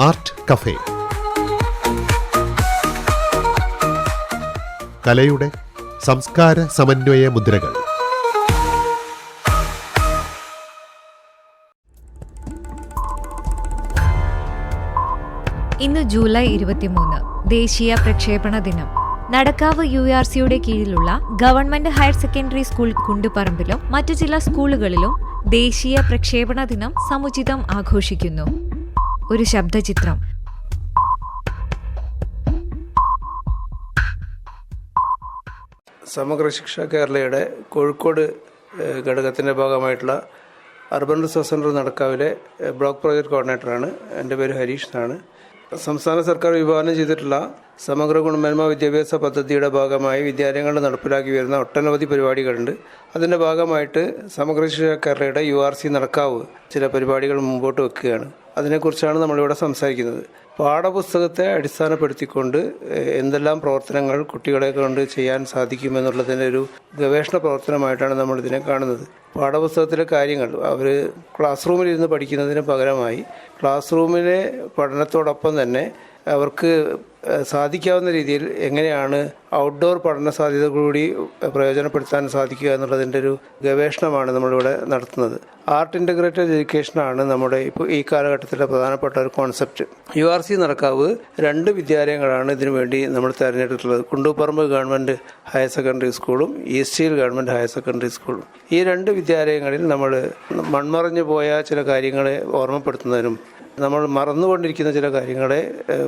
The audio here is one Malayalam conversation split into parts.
Art cafe. കലയുടെ സംസ്കാര സമന്വയ മുദ്രകൾ. ഇന്ന് ജൂലൈ 23, ദേശീയ പ്രക്ഷേപണ ദിനം. നടക്കാവ് URCയുടെ കീഴിലുള്ള ഗവൺമെന്റ് ഹയർ സെക്കൻഡറി സ്കൂൾ കുണ്ടുപറമ്പിലും മറ്റു ചില സ്കൂളുകളിലും ദേശീയ പ്രക്ഷേപണ ദിനം സമുചിതം ആഘോഷിക്കുന്നു. ഒരു ശബ്ദചിത്രം. സമഗ്ര ശിക്ഷ കേരളയുടെ കോഴിക്കോട് ഘടകത്തിൻ്റെ ഭാഗമായിട്ടുള്ള അർബൻ റിസോഴ്സ് സെൻ്റർ നടക്കാവിലെ ബ്ലോക്ക് പ്രോജക്റ്റ് കോർഡിനേറ്ററാണ്. എൻ്റെ പേര് ഹരീഷ് എന്നാണ്. സംസ്ഥാന സർക്കാർ വിഭാവനം ചെയ്തിട്ടുള്ള സമഗ്ര ഗുണമേന്മ വിദ്യാഭ്യാസ പദ്ധതിയുടെ ഭാഗമായി വിദ്യാലയങ്ങളിൽ നടപ്പിലാക്കി വരുന്ന ഒട്ടനവധി പരിപാടികളുണ്ട്. അതിൻ്റെ ഭാഗമായിട്ട് സമഗ്ര ശിക്ഷ കേരളയുടെ URC നടക്കാവ് ചില പരിപാടികൾ മുമ്പോട്ട് വെക്കുകയാണ്. അതിനെക്കുറിച്ചാണ് നമ്മളിവിടെ സംസാരിക്കുന്നത്. പാഠപുസ്തകത്തെ അടിസ്ഥാനപ്പെടുത്തിക്കൊണ്ട് എന്തെല്ലാം പ്രവർത്തനങ്ങൾ കുട്ടികളെ കൊണ്ട് ചെയ്യാൻ സാധിക്കുമെന്നുള്ളതിൻ്റെ ഒരു ഗവേഷണ പ്രവർത്തനമായിട്ടാണ് നമ്മളിതിനെ കാണുന്നത്. പാഠപുസ്തകത്തിലെ കാര്യങ്ങൾ അവർ ക്ലാസ് റൂമിലിരുന്ന് പഠിക്കുന്നതിന് പകരമായി ക്ലാസ് റൂമിലെ പഠനത്തോടൊപ്പം തന്നെ അവർക്ക് സാധിക്കാവുന്ന രീതിയിൽ എങ്ങനെയാണ് ഔട്ട്ഡോർ പഠന സാധ്യത കൂടി പ്രയോജനപ്പെടുത്താൻ സാധിക്കുക എന്നുള്ളതിൻ്റെ ഒരു ഗവേഷണമാണ് നമ്മളിവിടെ നടത്തുന്നത്. ആർട്ട് ഇൻ്റഗ്രേറ്റഡ് എഡ്യൂക്കേഷനാണ് നമ്മുടെ ഇപ്പോൾ ഈ കാലഘട്ടത്തിലെ പ്രധാനപ്പെട്ട ഒരു കോൺസെപ്റ്റ്. URC നടക്കാവ് 2 വിദ്യാലയങ്ങളാണ് ഇതിനു വേണ്ടി നമ്മൾ തിരഞ്ഞെടുത്തിട്ടുള്ളത്. കുണ്ടുപറമ്പ് ഗവൺമെൻറ് ഹയർ സെക്കൻഡറി സ്കൂളും east Hill government higher secondary സ്കൂളും. ഈ 2 വിദ്യാലയങ്ങളിൽ നമ്മൾ മൺമറഞ്ഞു പോയ ചില കാര്യങ്ങളെ ഓർമ്മപ്പെടുത്തുന്നതിനും നമ്മൾ മറന്നുകൊണ്ടിരിക്കുന്ന ചില കാര്യങ്ങളെ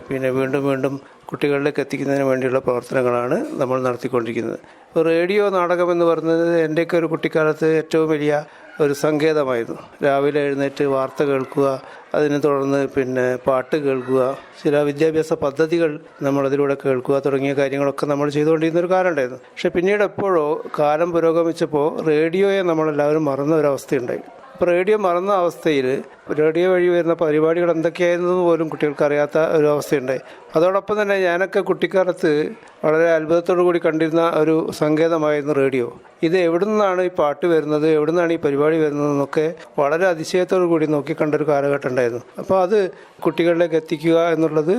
വീണ്ടും വീണ്ടും കുട്ടികളിലേക്ക് എത്തിക്കുന്നതിന് വേണ്ടിയുള്ള പ്രവർത്തനങ്ങളാണ് നമ്മൾ നടത്തിക്കൊണ്ടിരിക്കുന്നത്. ഇപ്പോൾ റേഡിയോ നാടകം എന്ന് പറയുന്നത് എൻ്റെയൊക്കെ ഒരു കുട്ടിക്കാലത്ത് ഏറ്റവും വലിയ ഒരു സങ്കേതമായിരുന്നു. രാവിലെ എഴുന്നേറ്റ് വാർത്ത കേൾക്കുക, അതിനെ തുടർന്ന് പാട്ട് കേൾക്കുക, ചില വിദ്യാഭ്യാസ പദ്ധതികൾ നമ്മളതിലൂടെ കേൾക്കുക തുടങ്ങിയ കാര്യങ്ങളൊക്കെ നമ്മൾ ചെയ്തുകൊണ്ടിരുന്നൊരു കാലം ഉണ്ടായിരുന്നു. പക്ഷെ പിന്നീട് എപ്പോഴോ കാലം പുരോഗമിച്ചപ്പോൾ റേഡിയോയെ നമ്മളെല്ലാവരും മറന്ന ഒരവസ്ഥയുണ്ടായി. ഇപ്പോൾ റേഡിയോ മറന്ന അവസ്ഥയിൽ റേഡിയോ വഴി വരുന്ന പരിപാടികൾ എന്തൊക്കെയായിരുന്നു പോലും കുട്ടികൾക്ക് അറിയാത്ത ഒരു അവസ്ഥയുണ്ടായി. അതോടൊപ്പം തന്നെ ഞാനൊക്കെ കുട്ടിക്കാലത്ത് വളരെ അത്ഭുതത്തോടു കൂടി കണ്ടിരുന്ന ഒരു സങ്കേതമായിരുന്നു റേഡിയോ. ഇത് എവിടെ നിന്നാണ് ഈ പാട്ട് വരുന്നത്, എവിടെ നിന്നാണ് ഈ പരിപാടി വരുന്നതെന്നൊക്കെ വളരെ അതിശയത്തോടു കൂടി നോക്കിക്കണ്ടൊരു കാലഘട്ടം ഉണ്ടായിരുന്നു. അപ്പോൾ അത് കുട്ടികളിലേക്ക് എത്തിക്കുക എന്നുള്ളത്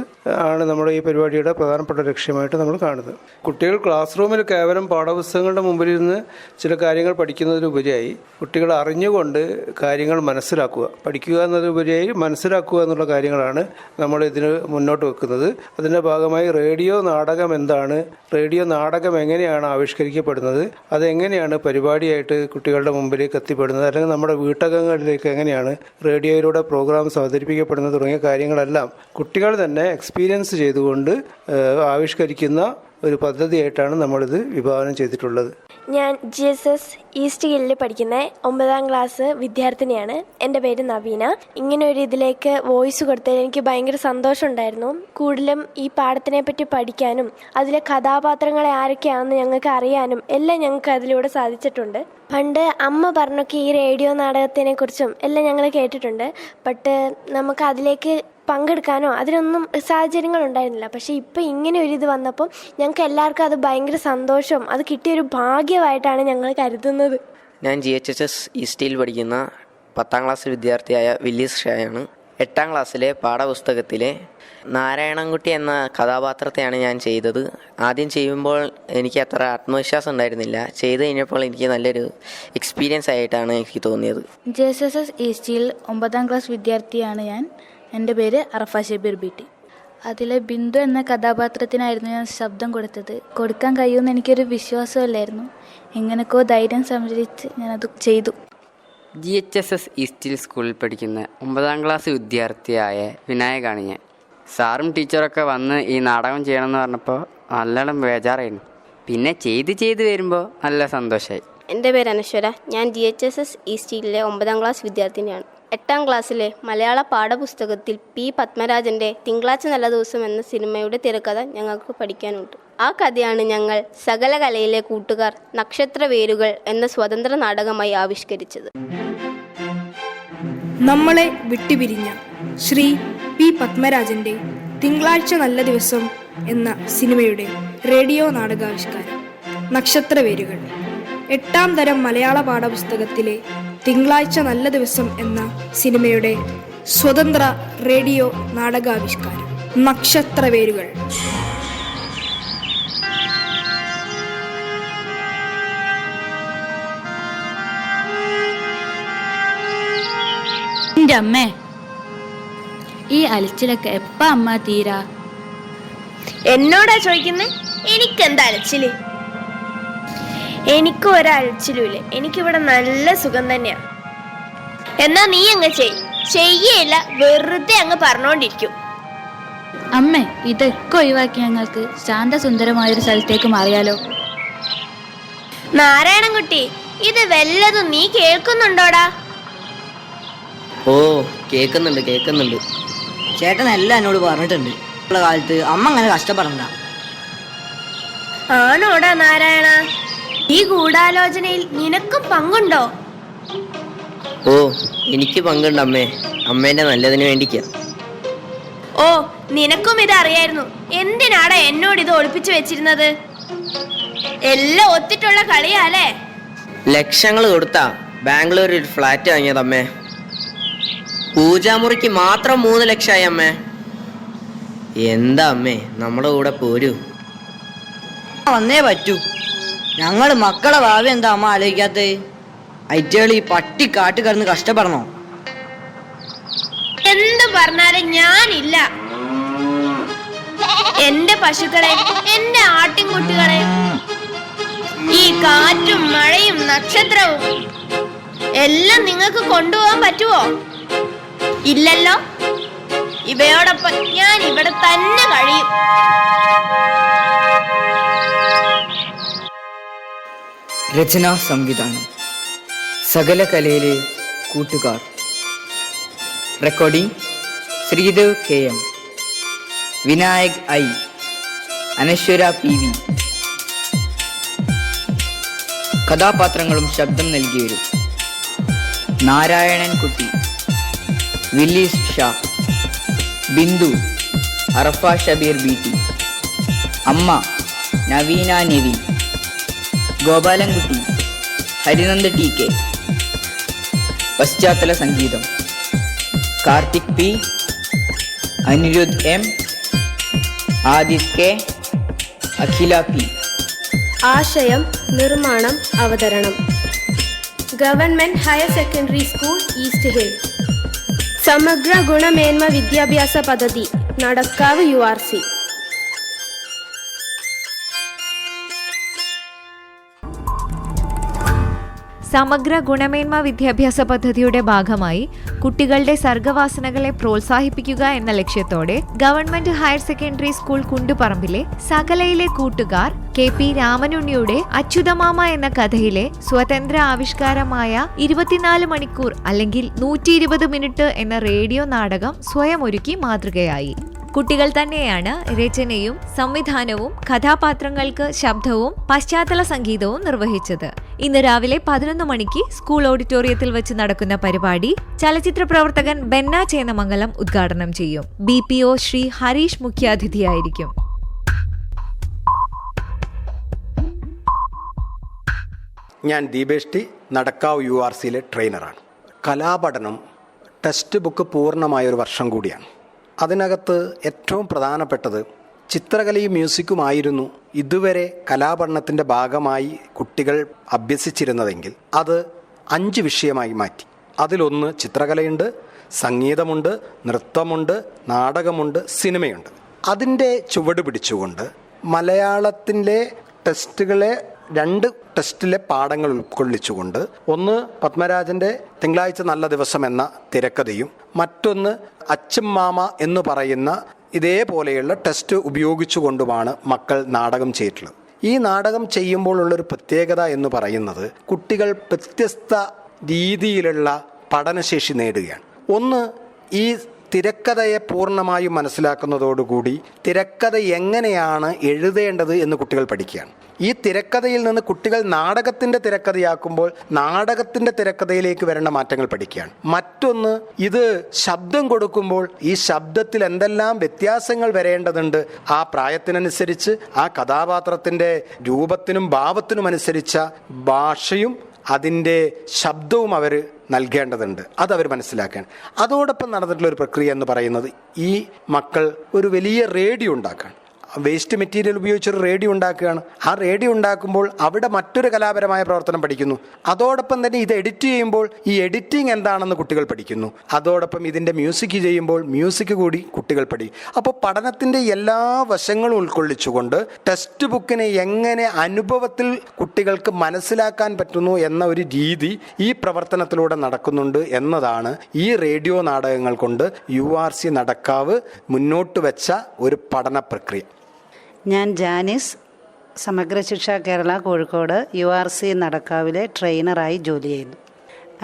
ആണ് നമ്മുടെ ഈ പരിപാടിയുടെ പ്രധാനപ്പെട്ട ലക്ഷ്യമായിട്ട് നമ്മൾ കാണുന്നത്. കുട്ടികൾ ക്ലാസ് റൂമിൽ കേവലം പാഠപുസ്തകങ്ങളുടെ മുമ്പിലിരുന്ന് ചില കാര്യങ്ങൾ പഠിക്കുന്നതിനുപരിയായി കുട്ടികൾ അറിഞ്ഞുകൊണ്ട് കാര്യങ്ങൾ മനസ്സിലാക്കുക, പഠിക്കുക എന്നതിനുപരിയായി മനസ്സിലാക്കുക എന്നുള്ള കാര്യങ്ങളാണ് നമ്മൾ ഇതിന് മുന്നോട്ട് വെക്കുന്നത്. അതിൻ്റെ ഭാഗമായി റേഡിയോ നാടകം എന്താണ്, റേഡിയോ നാടകം എങ്ങനെയാണ് ആവിഷ്കരിക്കപ്പെടുന്നത്, അതെങ്ങനെയാണ് പരിപാടിയായിട്ട് കുട്ടികളുടെ മുമ്പിലേക്ക് എത്തിപ്പെടുന്നത്, അല്ലെങ്കിൽ നമ്മുടെ വീട്ടകങ്ങളിലേക്ക് എങ്ങനെയാണ് റേഡിയോയിലൂടെ പ്രോഗ്രാംസ് അവതരിപ്പിക്കപ്പെടുന്നത് തുടങ്ങിയ കാര്യങ്ങളെല്ലാം കുട്ടികൾ തന്നെ എക്സ്പീരിയൻസ് ചെയ്തുകൊണ്ട് ആവിഷ്കരിക്കുന്ന ഒരു പദ്ധതിയായിട്ടാണ് നമ്മളിത് വിഭാവനം ചെയ്തിട്ടുള്ളത്. ഞാൻ GSS ഈസ്റ്റ് ഹില്ലിൽ പഠിക്കുന്ന 9ാം ക്ലാസ് വിദ്യാർത്ഥിനിയാണ്. എൻ്റെ പേര് നവീന. ഇങ്ങനെ ഒരു ഇതിലേക്ക് വോയിസ് കൊടുത്തതിൽ എനിക്ക് ഭയങ്കര സന്തോഷമുണ്ടായിരുന്നു. കൂടുതലും ഈ പാഠത്തിനെ പറ്റി പഠിക്കാനും അതിലെ കഥാപാത്രങ്ങളെ ആരൊക്കെയാണെന്ന് ഞങ്ങൾക്ക് അറിയാനും എല്ലാം ഞങ്ങൾക്ക് അതിലൂടെ സാധിച്ചിട്ടുണ്ട്. പണ്ട് അമ്മ പറഞ്ഞൊക്കെ ഈ റേഡിയോ നാടകത്തിനെ കുറിച്ചും എല്ലാം ഞങ്ങൾ കേട്ടിട്ടുണ്ട്. ബട്ട് നമുക്ക് അതിലേക്ക് പങ്കെടുക്കാനോ അതിനൊന്നും സാഹചര്യങ്ങൾ ഉണ്ടായിരുന്നില്ല. പക്ഷേ ഇപ്പോൾ ഇങ്ങനെ ഒരു ഇത് വന്നപ്പോൾ ഞങ്ങൾക്ക് എല്ലാവർക്കും അത് ഭയങ്കര സന്തോഷം, അത് കിട്ടിയൊരു ഭാഗ്യമായിട്ടാണ് ഞങ്ങൾ കരുതുന്നത്. ഞാൻ GHS ഈസ്റ്റ് ഹിൽ പഠിക്കുന്ന 10ാം ക്ലാസ് വിദ്യാർത്ഥിയായ വില്ലീസ് ഷായാണ്. 8ാം ക്ലാസ്സിലെ പാഠപുസ്തകത്തിലെ നാരായണൻകുട്ടി എന്ന കഥാപാത്രത്തെയാണ് ഞാൻ ചെയ്തത്. ആദ്യം ചെയ്യുമ്പോൾ എനിക്ക് അത്ര ആത്മവിശ്വാസം ഉണ്ടായിരുന്നില്ല. ചെയ്ത് കഴിഞ്ഞപ്പോൾ എനിക്ക് നല്ലൊരു എക്സ്പീരിയൻസ് ആയിട്ടാണ് എനിക്ക് തോന്നിയത്. JSS ഈസ്റ്റ് ഹിൽ 9ാം ക്ലാസ് വിദ്യാർത്ഥിയാണ് ഞാൻ. എൻ്റെ പേര് അറഫ ഷബീർ BT. അതിലെ ബിന്ദു എന്ന കഥാപാത്രത്തിനായിരുന്നു ഞാൻ ശബ്ദം കൊടുത്തത്. കൊടുക്കാൻ കഴിയുമെന്ന് എനിക്കൊരു വിശ്വാസമില്ലായിരുന്നു. എങ്ങനെയൊക്കെ ധൈര്യം സംഭരിച്ച് ഞാനത് ചെയ്തു. GHS ഈസ്റ്റ് ഹിൽ സ്കൂളിൽ പഠിക്കുന്ന 9ാം ക്ലാസ് വിദ്യാർത്ഥിയായ വിനായകാണ് ഞാൻ. സാറും ടീച്ചറൊക്കെ വന്ന് ഈ നാടകം ചെയ്യണമെന്ന് പറഞ്ഞപ്പോൾ നല്ലോണം ബേജാറായിരുന്നു. പിന്നെ ചെയ്ത് വരുമ്പോൾ നല്ല സന്തോഷമായി. എൻ്റെ പേര് അനശ്വര. ഞാൻ GHS ഈസ്റ്റ് ഹില്ലിലെ 9ാം ക്ലാസ് വിദ്യാർത്ഥിനിയാണ്. 8ാം ക്ലാസ്സിലെ മലയാള പാഠപുസ്തകത്തിൽ P. പത്മരാജൻ്റെ തിങ്കളാഴ്ച നല്ല ദിവസം എന്ന സിനിമയുടെ തിരക്കഥ ഞങ്ങൾക്ക് പഠിക്കാനുണ്ട്. ആ കഥയാണ് ഞങ്ങൾ സകല കലയിലെ കൂട്ടുകാർ നക്ഷത്രവേരുകൾ എന്ന സ്വതന്ത്ര നാടകമായി ആവിഷ്കരിച്ചത്. നമ്മളെ വിട്ടുപിരിഞ്ഞ ശ്രീ P. പത്മരാജൻ്റെ തിങ്കളാഴ്ച നല്ല ദിവസം എന്ന സിനിമയുടെ റേഡിയോ നാടകാവിഷ്കാരം നക്ഷത്രവേരുകൾ. 8ാം തരം മലയാള പാഠപുസ്തകത്തിലെ തിങ്കളാഴ്ച നല്ല ദിവസം എന്ന സിനിമയുടെ സ്വതന്ത്ര റേഡിയോ നാടകാവിഷ്കാരം നക്ഷത്രവേരുകൾ. എൻ്റെ അമ്മേ, ഈ അലച്ചിലൊക്കെ എപ്പാ അമ്മ തീരാ? എന്നോടാ ചോദിക്കുന്നേ? എനിക്കെന്താ അലച്ചില്? എനിക്കും ഒരലച്ചിലുമില്ല. എനിക്കിവിടെ നല്ല സുഖം തന്നെയാ. എന്നാ നീ അങ്ങ് ചെയ്യയില്ല, വെറുതെ അങ്ങ് പറഞ്ഞോണ്ടിരിക്കും. അമ്മേ, ഇതൊക്കെ ഒഴിവാക്കി ഞങ്ങൾക്ക് ശാന്തസുന്ദരമായൊരു സ്ഥലത്തേക്ക് മാറിയാലോ? നാരായണൻകുട്ടി, ഇത് വല്ലതും നീ കേൾക്കുന്നുണ്ടോടാ? ഓ, കേൾക്കുന്നുണ്ട്. ചേട്ടൻ എല്ലാം എന്നോട് പറഞ്ഞിട്ടുണ്ട്. ഉള്ള കാലത്ത് അമ്മ അങ്ങനെ കഷ്ടപ്പെടണ്ട. ആണോടാ നാരായണ? ഈ ഗൂഢാലോചനയിൽ നിനക്കും പങ്കുണ്ടോ? ഓ, എനിക്ക് പങ്കുണ്ട് അമ്മേ. അമ്മേന്റെ നല്ലതിന് വേണ്ടിക്കാ. ഓ, നിനക്കും ഇത് അറിയായിരുന്നു. എന്തിനാടാ എന്നോട് ഇത് ഒളിപ്പിച്ചു വെച്ചിരുന്നത്? എല്ലാം ഒത്തിട്ടുള്ള കളിയാലേ? ലക്ഷങ്ങൾ കൊടുത്താ ബാംഗ്ലൂരിൽ ഒരു ഫ്ലാറ്റ് വാങ്ങിയത് അമ്മേ. പൂജാമുറിക്ക് മാത്രം 3 ലക്ഷമായി അമ്മേ. എന്താ അമ്മേ, നമ്മുടെ കൂടെ പോരൂ. വന്നേ പറ്റൂ. ഞങ്ങള് മക്കളെ ഭാവി എന്താ അമ്മ ആലോചിക്കാത്തത്? അയറ്റകൾ ഈ പട്ടി കാട്ട് കിടന്ന് കഷ്ടപ്പെടണോ? എന്ത് പറഞ്ഞാലും ഞാനില്ല. എന്റെ പശുക്കളെ, എന്റെ ആട്ടിൻകുട്ടികളെ, ഈ കാറ്റും മഴയും നക്ഷത്രവും എല്ലാം നിങ്ങൾക്ക് കൊണ്ടുപോകാൻ പറ്റുമോ? ഇല്ലല്ലോ. ഇവയോടൊപ്പം ഞാൻ ഇവിടെ തന്നെ കഴിയും. രചനാ സംവിധാനം സകല കലയിലെ കൂട്ടുകാർ. Recording Sreedev KM, Vinayak I, Anaswara PV. കഥാപാത്രങ്ങളും ശബ്ദം നൽകിയവരും: നാരായണൻ കുട്ടി, വില്ലീസ് ഷാ, ബിന്ദു അറഫ ഷബീർ BT, അമ്മ നവീന നെവി, ഗോപാലൻകുട്ടി ഹരിനന്ദ് TK. പശ്ചാത്തല സംഗീതം Karthik P, Anirudh M, Adith K, അഖില P. ആശയം, നിർമ്മാണം, അവതരണം government higher secondary school east hill. സമഗ്ര ഗുണമേന്മ വിദ്യാഭ്യാസ പദ്ധതി നടക്കാവ് URC. സമഗ്ര ഗുണമേന്മ വിദ്യാഭ്യാസ പദ്ധതിയുടെ ഭാഗമായി കുട്ടികളുടെ സർഗവാസനകളെ പ്രോത്സാഹിപ്പിക്കുക എന്ന ലക്ഷ്യത്തോടെ ഗവൺമെന്റ് ഹയർ സെക്കൻഡറി സ്കൂൾ കുണ്ടുപറമ്പിലെ സകലയിലെ കൂട്ടുകാർ KP രാമനുണ്ണിയുടെ അച്യുതമാമ എന്ന കഥയിലെ സ്വതന്ത്ര ആവിഷ്കാരമായ 24 മണിക്കൂർ അല്ലെങ്കിൽ 120 മിനിറ്റ് എന്ന റേഡിയോ നാടകം സ്വയം ഒരുക്കി മാതൃകയായി. കുട്ടികൾ തന്നെയാണ് രചനയും സംവിധാനവും കഥാപാത്രങ്ങൾക്ക് ശബ്ദവും പശ്ചാത്തല സംഗീതവും നിർവഹിച്ചത്. ഇന്ന് രാവിലെ 11 മണിക്ക് സ്കൂൾ ഓഡിറ്റോറിയത്തിൽ വെച്ച് നടക്കുന്ന പരിപാടി ചലച്ചിത്ര പ്രവർത്തകൻ ബെന്ന ചേന്നമംഗലം ഉദ്ഘാടനം ചെയ്യും. BPO ശ്രീ ഹരീഷ് മുഖ്യാതിഥിയായിരിക്കും. ഞാൻ ദീപേഷ് ടി, നടക്കാവ് URCയിലെ ട്രെയിനറാണ്. കലാപഠനം ടെക്സ്റ്റ് ബുക്ക് പൂർണ്ണമായൊരു വർഷം കൂടിയാണ്. അതിനകത്ത് ഏറ്റവും പ്രധാനപ്പെട്ടത് ചിത്രകലയും മ്യൂസിക്കുമായിരുന്നു ഇതുവരെ കലാപഠനത്തിൻ്റെ ഭാഗമായി കുട്ടികൾ അഭ്യസിച്ചിരുന്നതെങ്കിൽ അത് 5 വിഷയമായി മാറ്റി. അതിലൊന്ന് ചിത്രകലയുണ്ട്, സംഗീതമുണ്ട്, നൃത്തമുണ്ട്, നാടകമുണ്ട്, സിനിമയുണ്ട്. അതിൻ്റെ ചുവട് പിടിച്ചുകൊണ്ട് മലയാളത്തിലെ ടെസ്റ്റുകളെ 2 ടെസ്റ്റിലെ പാഠങ്ങൾ ഉൾക്കൊള്ളിച്ചുകൊണ്ട് ഒന്ന് പത്മരാജൻ്റെ തിങ്കളാഴ്ച നല്ല ദിവസം എന്ന തിരക്കഥയും മറ്റൊന്ന് അച്ഛമ്മാമ എന്ന് പറയുന്ന ഇതേപോലെയുള്ള ടെസ്റ്റ് ഉപയോഗിച്ചുകൊണ്ടുമാണ് മക്കൾ നാടകം ചെയ്തിട്ടുള്ളത്. ഈ നാടകം ചെയ്യുമ്പോൾ ഉള്ളൊരു പ്രത്യേകത എന്ന് പറയുന്നത് കുട്ടികൾ വ്യത്യസ്ത രീതിയിലുള്ള പഠനശേഷി നേടുകയാണ്. ഒന്ന്, ഈ തിരക്കഥയെ പൂർണ്ണമായും മനസ്സിലാക്കുന്നതോടുകൂടി തിരക്കഥ എങ്ങനെയാണ് എഴുതേണ്ടത് എന്ന് കുട്ടികൾ പഠിക്കുകയാണ്. ഈ തിരക്കഥയിൽ നിന്ന് കുട്ടികൾ നാടകത്തിൻ്റെ തിരക്കഥയാക്കുമ്പോൾ നാടകത്തിൻ്റെ തിരക്കഥയിലേക്ക് വരേണ്ട മാറ്റങ്ങൾ പഠിക്കുകയാണ്. മറ്റൊന്ന്, ഇത് ശബ്ദം കൊടുക്കുമ്പോൾ ഈ ശബ്ദത്തിൽ എന്തെല്ലാം വ്യത്യാസങ്ങൾ വരേണ്ടതുണ്ട്, ആ പ്രായത്തിനനുസരിച്ച് ആ കഥാപാത്രത്തിൻ്റെ രൂപത്തിനും ഭാവത്തിനും അനുസരിച്ച ഭാഷയും അതിൻ്റെ ശബ്ദവും അവർ നൽകേണ്ടതുണ്ട്. അതവർ മനസ്സിലാക്കുകയാണ്. അതോടൊപ്പം നടന്നിട്ടുള്ള ഒരു പ്രക്രിയ എന്ന് പറയുന്നത് ഈ മക്കൾ ഒരു വലിയ റേഡിയോ ഉണ്ടാക്കുകയാണ്. വേസ്റ്റ് മെറ്റീരിയൽ ഉപയോഗിച്ചൊരു റേഡിയോ ഉണ്ടാക്കുകയാണ്. ആ റേഡിയോ ഉണ്ടാക്കുമ്പോൾ അവിടെ മറ്റൊരു കലാപരമായ പ്രവർത്തനം പഠിക്കുന്നു. അതോടൊപ്പം തന്നെ ഇത് എഡിറ്റ് ചെയ്യുമ്പോൾ ഈ എഡിറ്റിംഗ് എന്താണെന്ന് കുട്ടികൾ പഠിക്കുന്നു. അതോടൊപ്പം ഇതിൻ്റെ മ്യൂസിക് ചെയ്യുമ്പോൾ മ്യൂസിക് കൂടി കുട്ടികൾ പഠിക്കും. അപ്പോൾ പഠനത്തിൻ്റെ എല്ലാ വശങ്ങളും ഉൾക്കൊള്ളിച്ചുകൊണ്ട് ടെക്സ്റ്റ് ബുക്കിനെ എങ്ങനെ അനുഭവത്തിൽ കുട്ടികൾക്ക് മനസ്സിലാക്കാൻ പറ്റുന്നു എന്ന ഒരു രീതി ഈ പ്രവർത്തനത്തിലൂടെ നടക്കുന്നുണ്ട് എന്നതാണ് ഈ റേഡിയോ നാടകങ്ങൾ കൊണ്ട് URC നടക്കാവ് മുന്നോട്ട് വെച്ച ഒരു പഠന പ്രക്രിയ. ഞാൻ ജാനിസ്, സമഗ്ര ശിക്ഷ കേരള കോഴിക്കോട് URC നടക്കാവിലെ ട്രെയിനറായി ജോലി ചെയ്യുന്നു.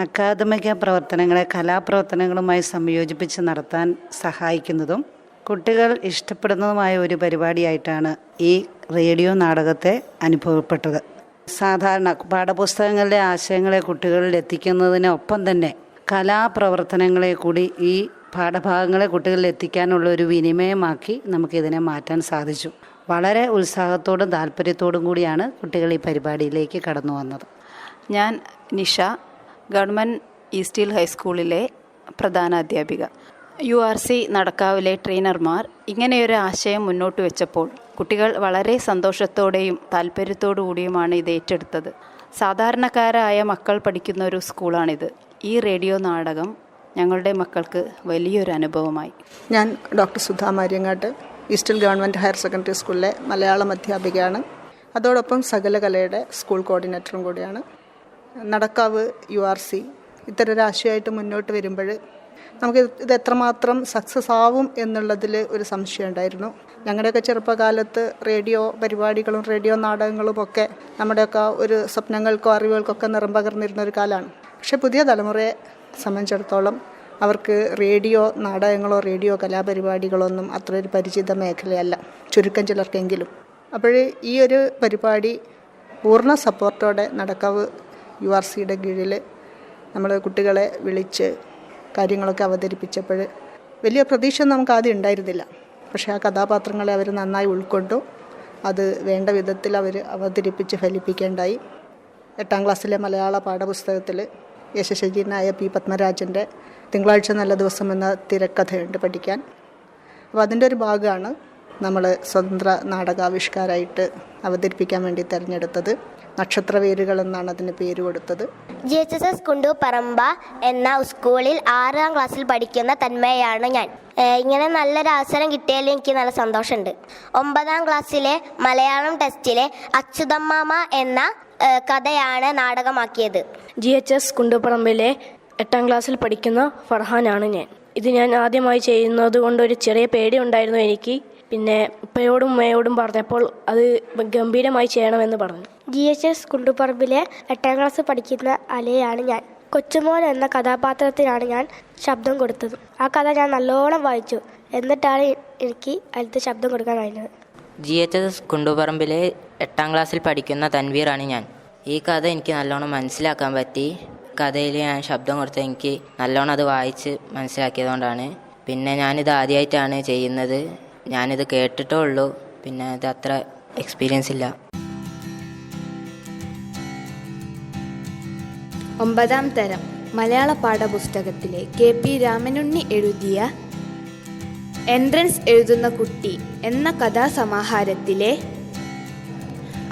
അക്കാദമിക പ്രവർത്തനങ്ങളെ കലാപ്രവർത്തനങ്ങളുമായി സംയോജിപ്പിച്ച് നടത്താൻ സഹായിക്കുന്നതും കുട്ടികൾ ഇഷ്ടപ്പെടുന്നതുമായ ഒരു പരിപാടിയായിട്ടാണ് ഈ റേഡിയോ നാടകത്തെ അനുഭവപ്പെട്ടത്. സാധാരണ പാഠപുസ്തകങ്ങളിലെ ആശയങ്ങളെ കുട്ടികളിൽ എത്തിക്കുന്നതിനൊപ്പം തന്നെ കലാപ്രവർത്തനങ്ങളെ കൂടി ഈ പാഠഭാഗങ്ങളെ കുട്ടികളിൽ എത്തിക്കാനുള്ള ഒരു വിനിമയമാക്കി നമുക്കിതിനെ മാറ്റാൻ സാധിച്ചു. വളരെ ഉത്സാഹത്തോടും താല്പര്യത്തോടും കൂടിയാണ് കുട്ടികൾ ഈ പരിപാടിയിലേക്ക് കടന്നു വന്നത്. ഞാൻ നിഷ, ഗവൺമെൻറ് ഈസ്റ്റ് ഹിൽ ഹൈസ്കൂളിലെ പ്രധാന അധ്യാപിക. URC നടക്കാവിലെ ട്രെയിനർമാർ ഇങ്ങനെയൊരു ആശയം മുന്നോട്ട് വെച്ചപ്പോൾ കുട്ടികൾ വളരെ സന്തോഷത്തോടെയും താല്പര്യത്തോടു കൂടിയുമാണ് ഇത് ഏറ്റെടുത്തത്. സാധാരണക്കാരായ മക്കൾ പഠിക്കുന്ന ഒരു സ്കൂളാണിത്. ഈ റേഡിയോ നാടകം ഞങ്ങളുടെ മക്കൾക്ക് വലിയൊരു അനുഭവമായി. ഞാൻ doctor Sudha Maryangattu, East Hill government higher secondary സ്കൂളിലെ മലയാളം അധ്യാപികയാണ്. അതോടൊപ്പം സകലകലയുടെ സ്കൂൾ കോർഡിനേറ്ററും കൂടിയാണ്. നടക്കാവ് URC ഇത്തരൊരു ആശയമായിട്ട് മുന്നോട്ട് വരുമ്പോൾ നമുക്ക് ഇത് എത്രമാത്രം സക്സസ് ആവും എന്നുള്ളതിൽ ഒരു സംശയം ഉണ്ടായിരുന്നു. ഞങ്ങളുടെയൊക്കെ ചെറുപ്പകാലത്ത് റേഡിയോ പരിപാടികളും റേഡിയോ നാടകങ്ങളും ഒക്കെ നമ്മുടെയൊക്കെ ഒരു സ്വപ്നങ്ങൾക്കോ അറിവുകൾക്കൊക്കെ നിറം പകർന്നിരുന്ന ഒരു കാലമാണ്. പക്ഷേ പുതിയ തലമുറയെ സംബന്ധിച്ചിടത്തോളം അവർക്ക് റേഡിയോ നാടകങ്ങളോ റേഡിയോ കലാപരിപാടികളോ ഒന്നും അത്ര ഒരു പരിചിത മേഖലയല്ല, ചുരുക്കം ചിലർക്കെങ്കിലും. അപ്പോൾ ഈ ഒരു പരിപാടി പൂർണ്ണ സപ്പോർട്ടോടെ നടക്കാവ് URCയുടെ കീഴിൽ നമ്മൾ കുട്ടികളെ വിളിച്ച് കാര്യങ്ങളൊക്കെ അവതരിപ്പിച്ചപ്പോൾ വലിയ പ്രതീക്ഷ നമുക്ക് ആദ്യം ഉണ്ടായിരുന്നില്ല. പക്ഷേ ആ കഥാപാത്രങ്ങളെ അവർ നന്നായി ഉൾക്കൊണ്ടു. അത് വേണ്ട വിധത്തിൽ അവർ അവതരിപ്പിച്ച് ഫലിപ്പിക്കേണ്ടായി. 8ാം ക്ലാസ്സിലെ മലയാള പാഠപുസ്തകത്തിൽ യശസ്വരീനായ P. പത്മരാജൻ്റെ തിങ്കളാഴ്ച നല്ല ദിവസം എന്ന തിരക്കഥയുണ്ട് പഠിക്കാൻ. അപ്പോൾ അതിൻ്റെ ഒരു ഭാഗമാണ് നമ്മൾ സ്വതന്ത്ര നാടകാവിഷ്കാരമായിട്ട് അവതരിപ്പിക്കാൻ വേണ്ടി തിരഞ്ഞെടുത്തത്. നക്ഷത്രവേരുകൾ എന്നാണ് അതിന് പേര് കൊടുത്തത്. GHSS കുണ്ടുപറമ്പ എന്ന സ്കൂളിൽ 6ാം ക്ലാസ്സിൽ പഠിക്കുന്ന തന്മയാണ് ഞാൻ. ഇങ്ങനെ നല്ലൊരു അവസരം കിട്ടിയതിൽ എനിക്ക് നല്ല സന്തോഷമുണ്ട്. 9ാം ക്ലാസ്സിലെ മലയാളം ടെസ്റ്റിലെ അച്യുതമ്മാമ എന്ന കഥയാണ് നാടകമാക്കിയത്. GHS കുണ്ടുപറമ്പിലെ 8ാം ക്ലാസ്സിൽ പഠിക്കുന്ന ഫർഹാനാണ് ഞാൻ. ഇത് ഞാൻ ആദ്യമായി ചെയ്യുന്നത് കൊണ്ട് ഒരു ചെറിയ പേടി ഉണ്ടായിരുന്നു എനിക്ക്. പിന്നെ ഉപ്പയോടും ഉമ്മയോടും പറഞ്ഞപ്പോൾ അത് ഗംഭീരമായി ചെയ്യണമെന്ന് പറഞ്ഞു. GHS കുണ്ടുപറമ്പിലെ 8ാം ക്ലാസ് പഠിക്കുന്ന അലയാണ് ഞാൻ. കൊച്ചുമോൻ എന്ന കഥാപാത്രത്തിനാണ് ഞാൻ ശബ്ദം കൊടുത്തത്. ആ കഥ ഞാൻ നല്ലോണം വായിച്ചു. എന്നിട്ടാണ് എനിക്ക് അതിലത്തെ ശബ്ദം കൊടുക്കാൻ കഴിഞ്ഞത്. GHS കുണ്ടുപറമ്പിലെ 8ാം ക്ലാസ്സിൽ പഠിക്കുന്ന തൻവീറാണ് ഞാൻ. ഈ കഥ എനിക്ക് നല്ലോണം മനസ്സിലാക്കാൻ പറ്റി. കഥയിൽ ഞാൻ ശബ്ദം കൊടുത്ത് എനിക്ക് നല്ലോണം അത് വായിച്ച് മനസ്സിലാക്കിയതുകൊണ്ടാണ്. പിന്നെ ഞാനിത് ആദ്യമായിട്ടാണ് ചെയ്യുന്നത്. ഞാനിത് കേട്ടിട്ടേ ഉള്ളൂ, പിന്നെ ഇത് അത്ര എക്സ്പീരിയൻസ് ഇല്ല. 9ാം തരം മലയാള പാഠപുസ്തകത്തിലെ KP രാമനുണ്ണി എഴുതിയ എൻട്രൻസ് എഴുതുന്ന കുട്ടി എന്ന കഥാസമാഹാരത്തിലെ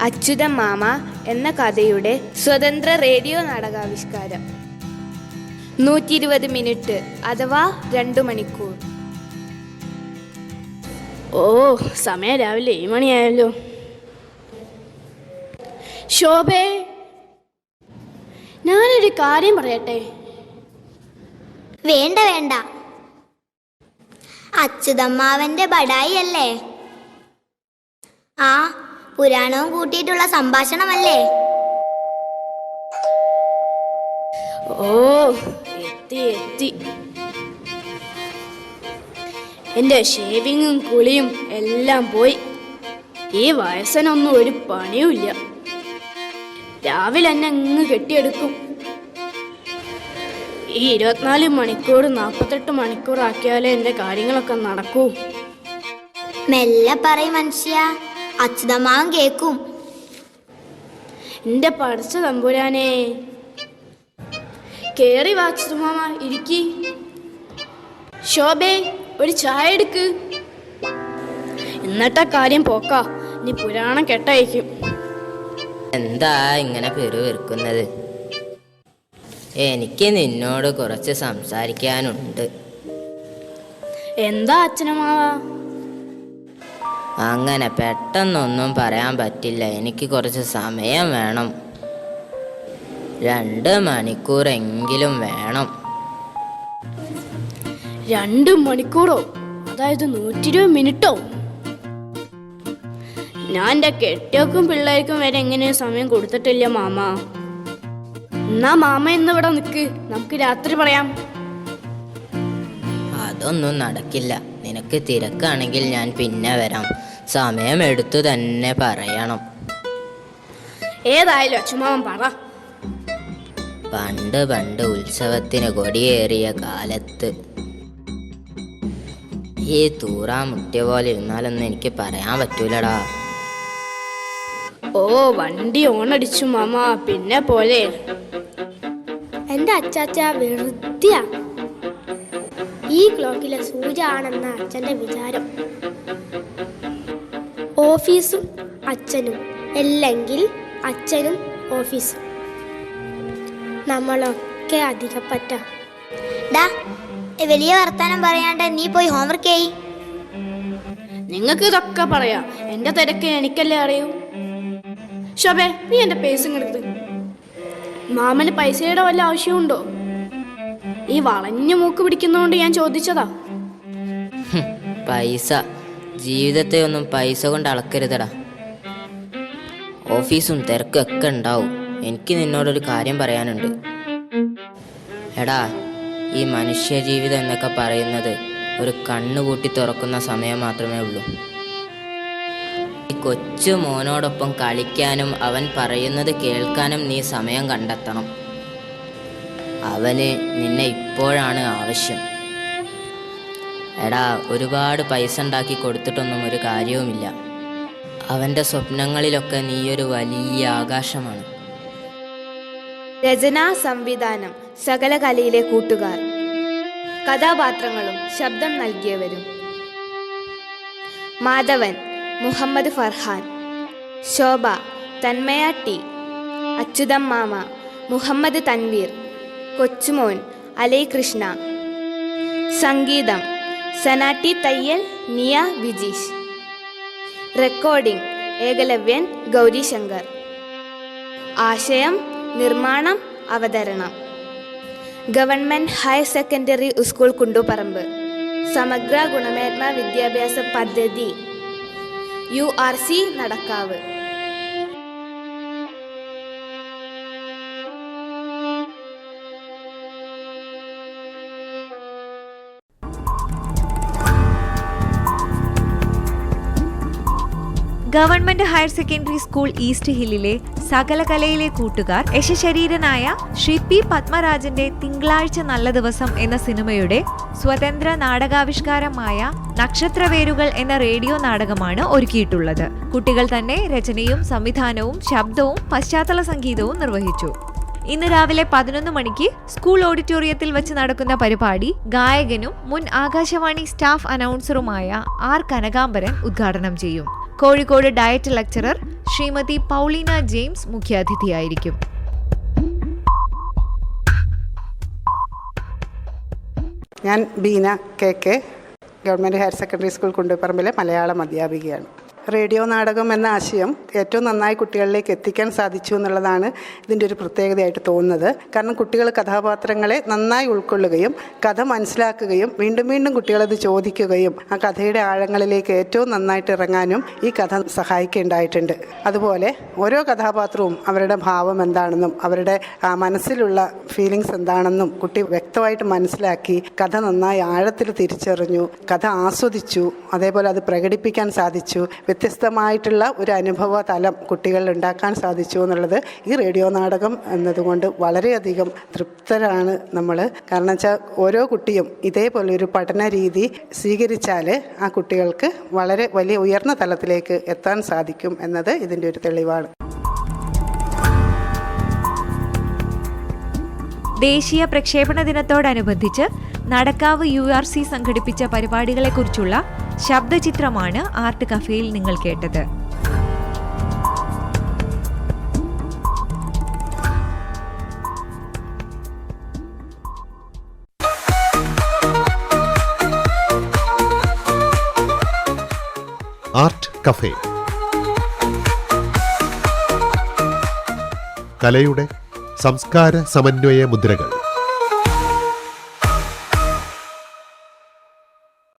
അച്യുതൻ മാമ എന്ന കഥയുടെ സ്വതന്ത്ര റേഡിയോ നാടകാവിഷ്കാരം. 120 മിനിറ്റ് അഥവാ 2 മണിക്കൂർ. ഓ, സമയം രാവിലെ 7 മണിയായല്ലോ. ശോഭേ, ഞാനൊരു കാര്യം പറയട്ടെ? വേണ്ട വേണ്ട, അച്യുതമ്മാവന്റെ ബടായി അല്ലേ? ആ, പുരാണവും കൂട്ടിയിട്ടുള്ള സംഭാഷണമല്ലേ? ഓ, എത്തി. എൻ്റെ ഷേവിങ്ങും കുളിയും എല്ലാം പോയി. ഈ വയസ്സനൊന്നും ഒരു പണിയുമില്ല. രാവിലെ എന്നെ അങ്ങ് കെട്ടിയെടുക്കും. ഈ 24 മണിക്കൂർ 48 മണിക്കൂർ ആക്കിയാലേ എൻ്റെ കാര്യങ്ങളൊക്കെ നടക്കൂ. മെല്ലെ പറയും മനുഷ്യ, അച്യുതമ്മാവൻ കേക്കും. എൻ്റെ പഠിച്ച തമ്പുരാനെ, കേറി വാച്ചു മാമ, ഇരിക്കി. ശോഭേ, ഒരു ചായ എടുക്ക്. എന്നിട്ട കാര്യം പോക്കാ, നീ പുരാണം കെട്ടയക്കും. എന്താ ഇങ്ങനെ പെരുവെറുക്കുന്നത്? എനിക്ക് നിന്നോട് കുറച്ച് സംസാരിക്കാനുണ്ട്. എന്താ അച്ഛനമാവാ? അങ്ങനെ പെട്ടെന്നൊന്നും പറയാൻ പറ്റില്ല, എനിക്ക് കുറച്ച് സമയം വേണം. 2 മണിക്കൂറെങ്കിലും വേണം. 2 മണിക്കൂറോ? അതായത് 120 മിനിറ്റോ? ഞാൻ എൻ്റെ കെട്ടിയോക്കും പിള്ളേർക്കും വരെ എങ്ങനെ സമയം കൊടുത്തിട്ടില്ല മാമ. എന്നാ മാമ ഇന്ന് ഇവിടെ നിൽക്ക്, നമുക്ക് രാത്രി പറയാം. അതൊന്നും നടക്കില്ല. നിനക്ക് തിരക്കാണെങ്കിൽ ഞാൻ പിന്നെ വരാം. സമയം എടുത്തു തന്നെ പറയണം. ഏതായാലും അച്ഛമാവൻ പറ. പണ്ട് ഉത്സവത്തിന് കൊടിയേറിയ കാലത്ത് ഈ തൂറാ മുട്ടിയ പോലെ ഇരുന്നാലൊന്നും എനിക്ക് പറയാൻ പറ്റൂലടാ. ഓ, വണ്ടി ഓണടിച്ചു മാമ, പിന്നെ പോലെ. എൻ്റെ അച്ചാച്ച വെറുതെയാ. ഈ ക്ലോക്കിലെ സൂര്യ ആണെന്ന അച്ഛൻ്റെ വിചാരം. ഓഫീസും അച്ഛനും, അല്ലെങ്കിൽ അച്ഛനും ഓഫീസും. നമ്മളൊക്കെ അധികപ്പറ്റ. വലിയ വർത്താനം പറയാണ്ട് നീ പോയി ഹോംവർക്ക് ചെയ്. നിങ്ങൾക്ക് ഇതൊക്കെ പറയാം, എന്റെ തിരക്ക് എനിക്കല്ലേ അറിയൂ. ശോഭേ, നീ എന്റെ പേഴ്സും എടുത്ത്. മാമന് പൈസയുടെ വല്ല ആവശ്യമുണ്ടോ? ഈ വളഞ്ഞു മൂക്ക് പിടിക്കുന്നോണ്ട് ഞാൻ ചോദിച്ചതാ. പൈസ ജീവിതത്തെ ഒന്നും പൈസ കൊണ്ട് അളക്കരുതടാ. ഓഫീസും തിരക്കൊക്കെ ഉണ്ടാവും. എനിക്ക് നിന്നോടൊരു കാര്യം പറയാനുണ്ട്. എടാ, ഈ മനുഷ്യ ജീവിതം എന്നൊക്കെ പറയുന്നത് ഒരു കണ്ണുപൂട്ടി തുറക്കുന്ന സമയം മാത്രമേ ഉള്ളൂ. ഈ കൊച്ചു മോനോടൊപ്പം കളിക്കാനും അവൻ പറയുന്നത് കേൾക്കാനും നീ സമയം കണ്ടെത്തണം. അവന് നിന്നെ ഇപ്പോഴാണ് ആവശ്യം. എടാ, ഒരുപാട് പൈസ ഉണ്ടാക്കി കൊടുത്തിട്ടൊന്നും ഒരു കാര്യവുമില്ല. അവൻ്റെ സ്വപ്നങ്ങളിലൊക്കെ നീയൊരു വലിയ ആകാശമാണ്. രചനാ സംവിധാനം സകല കലയിലെ കൂട്ടുകാർ. കഥാപാത്രങ്ങളും ശബ്ദം നൽകിയവരും: മാധവൻ മുഹമ്മദ് ഫർഹാൻ, ശോഭ തന്മയ ടി, അച്യുതം മാമ മുഹമ്മദ് തൻവീർ, കൊച്ചുമോൻ അലൈ കൃഷ്ണ. സംഗീതം സനാട്ടി തയ്യൽ, നിയ വിജീഷ്. റെക്കോർഡിംഗ് ഏകലവ്യൻ ഗൗരി ശങ്കർ. ആശയം, നിർമ്മാണം, അവതരണം government higher secondary school Kunduparamba. സമഗ്ര ഗുണമേന്മ വിദ്യാഭ്യാസ പദ്ധതി URC Nadakkavu. Government higher secondary school East ഹില്ലിലെ സകല കലയിലെ കൂട്ടുകാർ യശശരീരനായ ശ്രീ പി പത്മരാജന്റെ തിങ്കളാഴ്ച നല്ല ദിവസം എന്ന സിനിമയുടെ സ്വതന്ത്ര നാടകാവിഷ്കാരമായ നക്ഷത്രവേരുകൾ എന്ന റേഡിയോ നാടകമാണ് ഒരുക്കിയിട്ടുള്ളത്. കുട്ടികൾ തന്നെ രചനയും സംവിധാനവും ശബ്ദവും പശ്ചാത്തല സംഗീതവും നിർവഹിച്ചു. ഇന്ന് രാവിലെ 11 മണിക്ക് സ്കൂൾ ഓഡിറ്റോറിയത്തിൽ വെച്ച് നടക്കുന്ന പരിപാടി ഗായകനും മുൻ ആകാശവാണി സ്റ്റാഫ് അനൗൺസറുമായ ആർ കനകാംബരൻ ഉദ്ഘാടനം ചെയ്യും. Kozhikode DIET lecturer Shrimati Paulina James മുഖ്യാതിഥിയായിരിക്കും. ഞാൻ Beena KK, government higher secondary school കുണ്ടുപറമ്പിലെ മലയാളം അധ്യാപികയാണ്. റേഡിയോ നാടകം എന്ന ആശയം ഏറ്റവും നന്നായി കുട്ടികളിലേക്ക് എത്തിക്കാൻ സാധിച്ചു എന്നുള്ളതാണ് ഇതിൻ്റെ ഒരു പ്രത്യേകതയായിട്ട് തോന്നുന്നത്. കാരണം കുട്ടികൾ കഥാപാത്രങ്ങളെ നന്നായി ഉൾക്കൊള്ളുകയും കഥ മനസ്സിലാക്കുകയും വീണ്ടും വീണ്ടും കുട്ടികളത് ചോദിക്കുകയും ആ കഥയുടെ ആഴങ്ങളിലേക്ക് ഏറ്റവും നന്നായിട്ട് ഇറങ്ങാനും ഈ കഥ സഹായിക്കുകയുണ്ടായിട്ടുണ്ട്. അതുപോലെ ഓരോ കഥാപാത്രവും അവരുടെ ഭാവം എന്താണെന്നും അവരുടെ മനസ്സിലുള്ള ഫീലിങ്സ് എന്താണെന്നും കുട്ടി വ്യക്തമായിട്ട് മനസ്സിലാക്കി കഥ നന്നായി ആഴത്തിൽ തിരിച്ചറിഞ്ഞു, കഥ ആസ്വദിച്ചു, അതേപോലെ അത് പ്രകടിപ്പിക്കാൻ സാധിച്ചു. വ്യത്യസ്തമായിട്ടുള്ള ഒരു അനുഭവ തലം കുട്ടികളിൽ ഉണ്ടാക്കാൻ സാധിച്ചു എന്നുള്ളത് ഈ റേഡിയോ നാടകം എന്നതുകൊണ്ട് വളരെയധികം തൃപ്തരാണ് നമ്മൾ. കാരണം വെച്ചാൽ ഓരോ കുട്ടിയും ഇതേപോലെ ഒരു പഠന രീതി സ്വീകരിച്ചാൽ ആ കുട്ടികൾക്ക് വളരെ വലിയ ഉയർന്ന തലത്തിലേക്ക് എത്താൻ സാധിക്കും എന്നത് ഇതിൻ്റെ ഒരു തെളിവാണ്. ദേശീയ പ്രക്ഷേപണ ദിനത്തോടനുബന്ധിച്ച് നടക്കാവ് URC സംഘടിപ്പിച്ച പരിപാടികളെക്കുറിച്ചുള്ള ശബ്ദചിത്രമാണ് ആർട്ട് കഫേയിൽ നിങ്ങൾ കേട്ടത്. ആർട്ട് കഫേ കലയുടെ സംസ്കാര സമന്വയ മുദ്രകൾ.